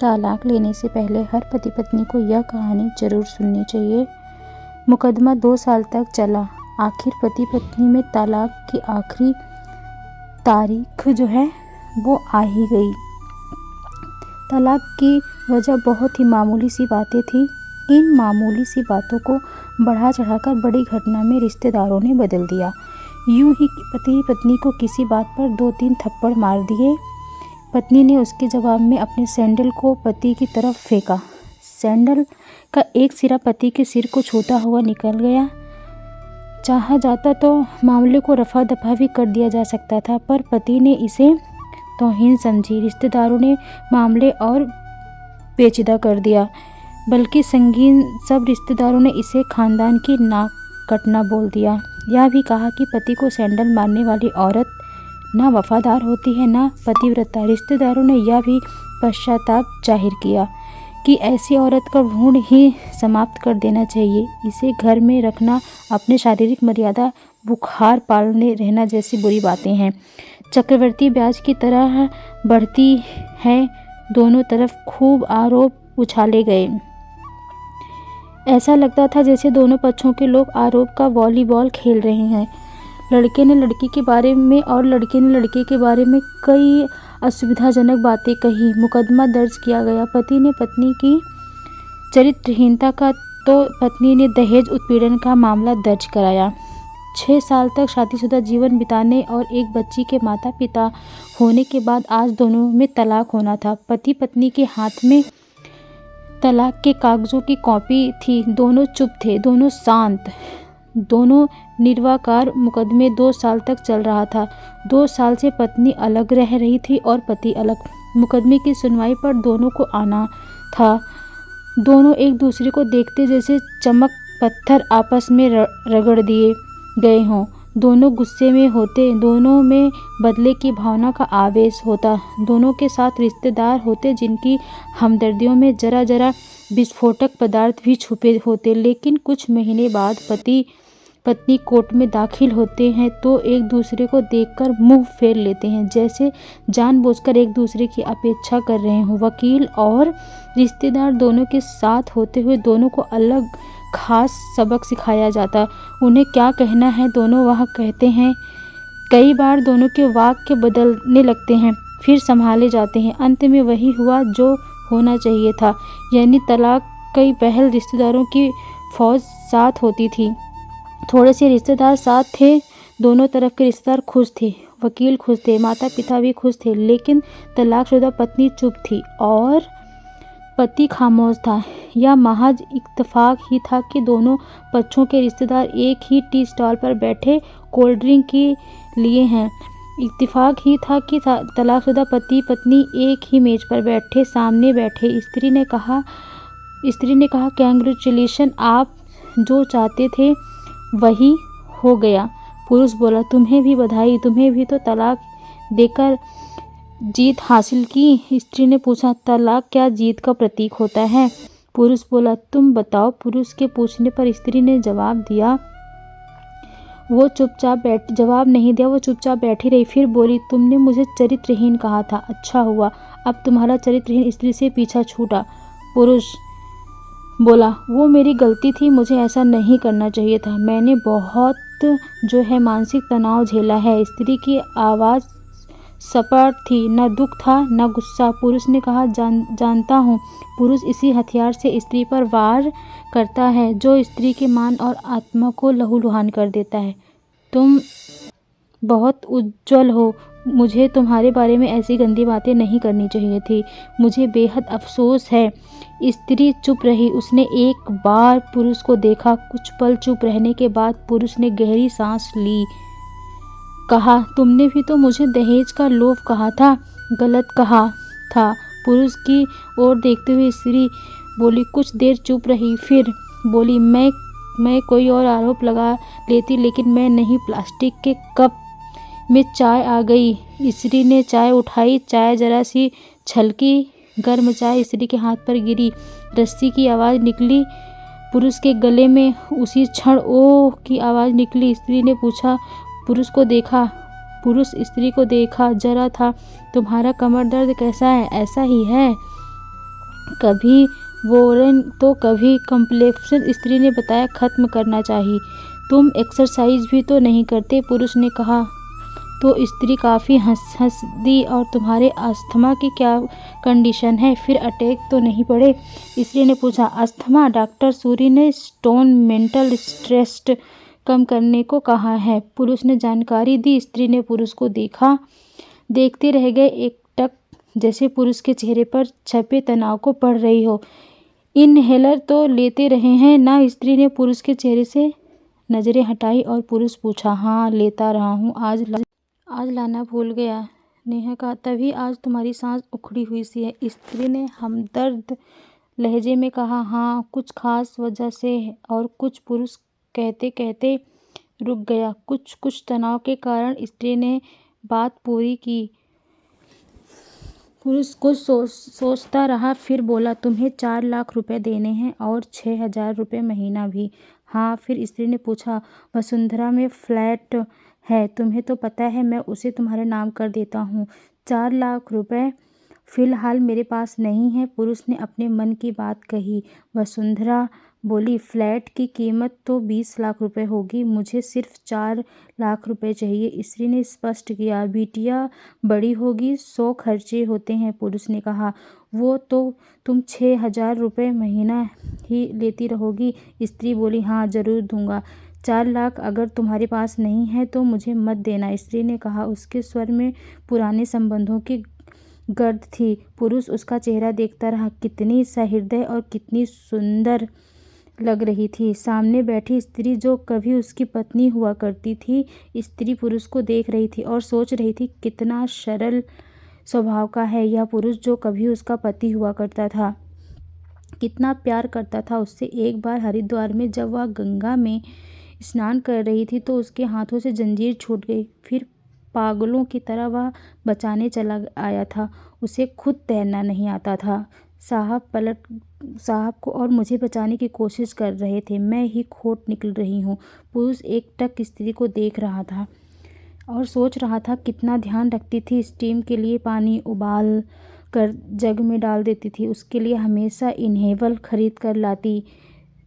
तलाक लेने से पहले हर पति पत्नी को यह कहानी जरूर सुननी चाहिए। मुकदमा 2 साल तक चला। आखिर पति पत्नी में तलाक की आखिरी तारीख जो है वो आ ही गई। तलाक की वजह बहुत ही मामूली सी बातें थी। इन मामूली सी बातों को बढ़ा चढ़ाकर बड़ी घटना में रिश्तेदारों ने बदल दिया। यूं ही पति पत्नी को किसी बात पर 2-3 थप्पड़ मार दिए। पत्नी ने उसके जवाब में अपने सैंडल को पति की तरफ फेंका। सैंडल का एक सिरा पति के सिर को छूता हुआ निकल गया। चाहा जाता तो मामले को रफा दफा भी कर दिया जा सकता था, पर पति ने इसे तौहीन समझी। रिश्तेदारों ने मामले और पेचीदा कर दिया, बल्कि संगीन सब रिश्तेदारों ने इसे खानदान की नाक कटना बोल दिया। यह भी कहा कि पति को सैंडल मारने वाली औरत ना वफादार होती है ना पतिव्रता। रिश्तेदारों ने यह भी पश्चाताप जाहिर किया कि ऐसी औरत का भ्रूण ही समाप्त कर देना चाहिए। इसे घर में रखना अपने शारीरिक मर्यादा बुखार पालने रहना जैसी बुरी बातें हैं। चक्रवर्ती ब्याज की तरह बढ़ती है। दोनों तरफ खूब आरोप उछाले गए। ऐसा लगता था जैसे दोनों पक्षों के लोग आरोप का वॉलीबॉल खेल रहे हैं। लड़के ने लड़की के बारे में और लड़के ने लड़के के बारे में कई असुविधाजनक बातें कही। मुकदमा दर्ज किया गया। पति ने पत्नी की चरित्रहीनता का तो पत्नी ने दहेज उत्पीड़न का मामला दर्ज कराया। 6 साल तक शादीशुदा जीवन बिताने और एक बच्ची के माता पिता होने के बाद आज दोनों में तलाक होना था। पति पत्नी के हाथ में तलाक के कागजों की कॉपी थी। दोनों चुप थे, दोनों शांत, दोनों निर्विकार। मुकदमे 2 साल तक चल रहा था। 2 साल से पत्नी अलग रह रही थी और पति अलग। मुकदमे की सुनवाई पर दोनों को आना था। दोनों एक दूसरे को देखते जैसे चमक पत्थर आपस में रगड़ दिए गए हों। दोनों गुस्से में होते, दोनों में बदले की भावना का आवेश होता। दोनों के साथ रिश्तेदार होते जिनकी हमदर्दियों में जरा जरा विस्फोटक पदार्थ भी छुपे होते। लेकिन कुछ महीने बाद पति पत्नी कोर्ट में दाखिल होते हैं तो एक दूसरे को देखकर मुंह फेर लेते हैं, जैसे जानबूझकर एक दूसरे की अपेक्षा कर रहे हों। वकील और रिश्तेदार दोनों के साथ होते हुए दोनों को अलग खास सबक सिखाया जाता। उन्हें क्या कहना है दोनों वह कहते हैं। कई बार दोनों के वाक्य बदलने लगते हैं, फिर संभाले जाते हैं। अंत में वही हुआ जो होना चाहिए था, यानी तलाक। कई पहल रिश्तेदारों की फौज साथ होती थी। थोड़े से रिश्तेदार साथ थे। दोनों तरफ के रिश्तेदार खुश थे, वकील खुश थे, माता पिता भी खुश थे। लेकिन तलाकशुदा पत्नी चुप थी और पति खामोश था। यह महज इत्तेफाक ही था कि दोनों पक्षों के रिश्तेदार एक ही टी स्टॉल पर बैठे कोल्ड ड्रिंक के लिए हैं। इत्तेफाक ही था कि तलाकशुदा पति पत्नी एक ही मेज पर बैठे सामने बैठे। स्त्री ने कहा कैंग्रेचुलेशन, आप जो चाहते थे वही हो गया। पुरुष बोला, तुम्हें भी बधाई, तुम्हें भी तो तलाक देकर जीत हासिल की। स्त्री ने पूछा, तलाक क्या जीत का प्रतीक होता है? पुरुष बोला, तुम बताओ। पुरुष के पूछने पर स्त्री ने जवाब नहीं दिया, वो चुपचाप बैठी रही। फिर बोली, तुमने मुझे चरित्रहीन कहा था, अच्छा हुआ अब तुम्हारा चरित्रहीन स्त्री से पीछा छूटा। पुरुष बोला, वो मेरी गलती थी, मुझे ऐसा नहीं करना चाहिए था। मैंने बहुत मानसिक तनाव झेला है। स्त्री की आवाज़ सपाट थी, न दुख था न गुस्सा। पुरुष ने कहा, जानता हूँ। पुरुष इसी हथियार से स्त्री पर वार करता है जो स्त्री के मान और आत्मा को लहूलुहान कर देता है। तुम बहुत उज्ज्वल हो, मुझे तुम्हारे बारे में ऐसी गंदी बातें नहीं करनी चाहिए थी। मुझे बेहद अफसोस है। स्त्री चुप रही। उसने एक बार पुरुष को देखा। कुछ पल चुप रहने के बाद पुरुष ने गहरी सांस ली। कहा, तुमने भी तो मुझे दहेज का लोभ कहा था। गलत कहा था। पुरुष की ओर देखते हुए स्त्री बोली। कुछ देर चुप रही, फिर बोली, मैं कोई और आरोप लगा लेती, लेकिन मैं नहीं। प्लास्टिक के कप में चाय आ गई। स्त्री ने चाय उठाई। चाय जरा सी छलकी। गर्म चाय स्त्री के हाथ पर गिरी। रस्सी की आवाज़ निकली पुरुष के गले में। उसी क्षण ओह की आवाज़ निकली। स्त्री ने पूछा, पुरुष को देखा? पुरुष स्त्री को देखा जरा था। तुम्हारा कमर दर्द कैसा है? ऐसा ही है। कभी बोरेन तो कभी कंप्लेक्शन। स्त्री ने बताया, खत्म करना चाहिए। तुम एक्सरसाइज भी तो नहीं करते, पुरुष ने कहा। तो स्त्री काफ़ी हंस दी। और तुम्हारे अस्थमा की क्या कंडीशन है? फिर अटैक तो नहीं पड़े? स्त्री ने पूछा। अस्थमा? डॉक्टर सूरी ने स्टोन मेंटल स्ट्रेस कम करने को कहा है, पुरुष ने जानकारी दी। स्त्री ने पुरुष को देखा, देखते रह गए एकटक, जैसे पुरुष के चेहरे पर छपे तनाव को पढ़ रही हो। इनहेलर तो लेते रहे हैं ना? स्त्री ने पुरुष के चेहरे से नजरें हटाई और पुरुष पूछा। हाँ, लेता रहा हूँ। आज लाना भूल गया, नेहा कहा। तभी आज तुम्हारी सांस उखड़ी हुई सी है, स्त्री ने हमदर्द लहजे में कहा। हाँ, कुछ खास वजह से है। और कुछ? पुरुष कहते कहते रुक गया। कुछ तनाव के कारण, स्त्री ने बात पूरी की। पुरुष कुछ सोचता रहा, फिर बोला, तुम्हें 4 लाख रुपए देने हैं और 6,000 रुपये महीना भी। हाँ। फिर स्त्री ने पूछा। वसुंधरा में फ्लैट है, तुम्हें तो पता है, मैं उसे तुम्हारे नाम कर देता हूँ। 4 लाख रुपए फिलहाल मेरे पास नहीं है, पुरुष ने अपने मन की बात कही। वसुंधरा बोली, फ्लैट की कीमत तो 20 लाख रुपए होगी, मुझे सिर्फ 4 लाख रुपए चाहिए, स्त्री ने स्पष्ट किया। बिटिया बड़ी होगी, 100 खर्चे होते हैं, पुरुष ने कहा। वो तो तुम 6,000 रुपये महीना ही लेती रहोगी, स्त्री बोली। हाँ, ज़रूर दूंगा। 4 लाख अगर तुम्हारे पास नहीं है तो मुझे मत देना, स्त्री ने कहा। उसके स्वर में पुराने संबंधों की गर्द थी। पुरुष उसका चेहरा देखता रहा। कितनी सहृदय और कितनी सुंदर लग रही थी सामने बैठी स्त्री, जो कभी उसकी पत्नी हुआ करती थी। स्त्री पुरुष को देख रही थी और सोच रही थी, कितना सरल स्वभाव का है यह पुरुष, जो कभी उसका पति हुआ करता था। कितना प्यार करता था उससे। एक बार हरिद्वार में जब वह गंगा में स्नान कर रही थी तो उसके हाथों से जंजीर छूट गई। फिर पागलों की तरह वह बचाने चला आया था। उसे खुद तैरना नहीं आता था। साहब को और मुझे बचाने की कोशिश कर रहे थे, मैं ही खोट निकल रही हूँ। पुरुष एकटक स्त्री को देख रहा था और सोच रहा था, कितना ध्यान रखती थी। स्टीम के लिए पानी उबाल कर जग में डाल देती थी, उसके लिए हमेशा इनहेबल खरीद कर लाती।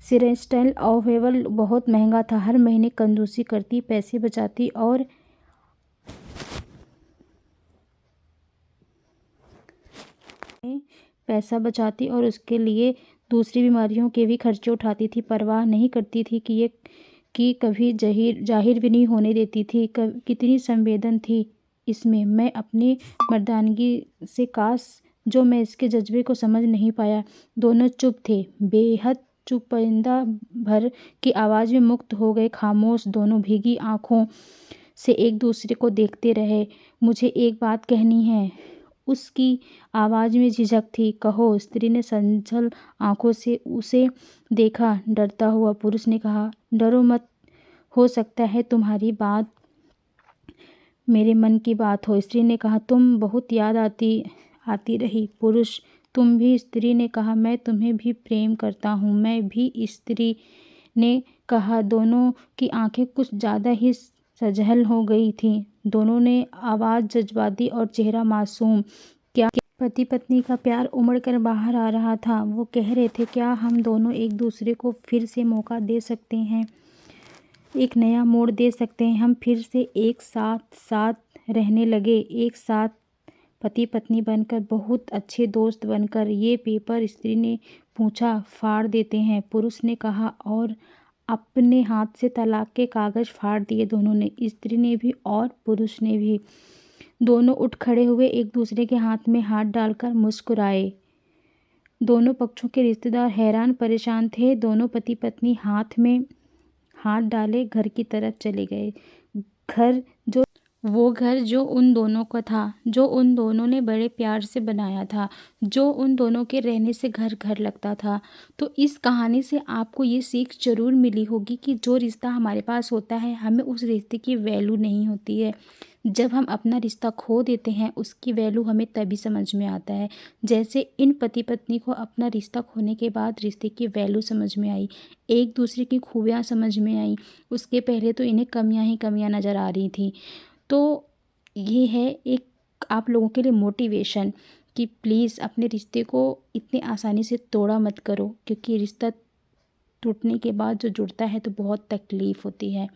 सिरेस्टाइल ऑवेबल बहुत महंगा था। हर महीने कंजूसी करती, पैसे बचाती और उसके लिए दूसरी बीमारियों के भी खर्चे उठाती थी। परवाह नहीं करती थी कि कभी जाहिर भी नहीं होने देती थी। कितनी संवेदन थी इसमें। मैं अपनी मर्दानगी से काश जो मैं इसके जज्बे को समझ नहीं पाया। दोनों चुप थे, बेहद चुप। परिंदा भर की आवाज़ में मुक्त हो गए, खामोश। दोनों भीगी आंखों से एक दूसरे को देखते रहे। मुझे एक बात कहनी है, उसकी आवाज़ में झिझक थी। कहो, स्त्री ने संजल आंखों से उसे देखा। डरता हुआ पुरुष ने कहा। डरो मत, हो सकता है तुम्हारी बात मेरे मन की बात हो, स्त्री ने कहा। तुम बहुत याद आती रही। पुरुष, तुम भी, स्त्री ने कहा। मैं तुम्हें भी प्रेम करता हूँ। मैं भी, स्त्री ने कहा। दोनों की आंखें कुछ ज़्यादा ही सजल हो गई थीं। दोनों ने आवाज़ जज्बाती और चेहरा मासूम। क्या पति पत्नी का प्यार उमड़ कर बाहर आ रहा था। वो कह रहे थे, क्या हम दोनों एक दूसरे को फिर से मौका दे सकते हैं, एक नया मोड़ दे सकते हैं। हम फिर से एक साथ रहने लगे, एक साथ पति पत्नी बनकर, बहुत अच्छे दोस्त बनकर। ये पेपर, स्त्री ने पूछा, फाड़ देते हैं, पुरुष ने कहा। और अपने हाथ से तलाक के कागज़ फाड़ दिए दोनों ने, स्त्री ने भी और पुरुष ने भी। दोनों उठ खड़े हुए, एक दूसरे के हाथ में हाथ डालकर मुस्कुराए। दोनों पक्षों के रिश्तेदार हैरान परेशान थे। दोनों पति पत्नी हाथ में हाथ डाले घर की तरफ चले गए। वो घर जो उन दोनों का था, जो उन दोनों ने बड़े प्यार से बनाया था, जो उन दोनों के रहने से घर घर लगता था। तो इस कहानी से आपको ये सीख जरूर मिली होगी कि जो रिश्ता हमारे पास होता है, हमें उस रिश्ते की वैल्यू नहीं होती है। जब हम अपना रिश्ता खो देते हैं, उसकी वैल्यू हमें तभी समझ में आता है। जैसे इन पति पत्नी को अपना रिश्ता खोने के बाद रिश्ते की वैल्यू समझ में आई, एक दूसरे की खूबियाँ समझ में आई। उसके पहले तो इन्हें कमियां ही कमियां नज़र आ रही थी। तो ये है एक आप लोगों के लिए मोटिवेशन कि प्लीज़ अपने रिश्ते को इतनी आसानी से तोड़ा मत करो, क्योंकि रिश्ता टूटने के बाद जो जुड़ता है तो बहुत तकलीफ़ होती है।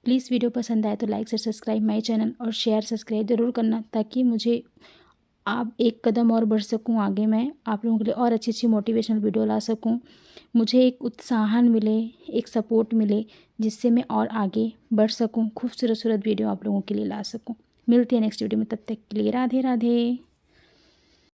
प्लीज़ वीडियो पसंद आए तो लाइक से सब्सक्राइब माय चैनल और शेयर सब्सक्राइब ज़रूर करना, ताकि मुझे आप एक कदम और बढ़ सकूं आगे, मैं आप लोगों के लिए और अच्छी अच्छी मोटिवेशनल वीडियो ला सकूं, मुझे एक उत्साहन मिले, एक सपोर्ट मिले, जिससे मैं और आगे बढ़ सकूं, खूबसूरत वीडियो आप लोगों के लिए ला सकूं। मिलती है नेक्स्ट वीडियो में, तब तक के लिए राधे राधे।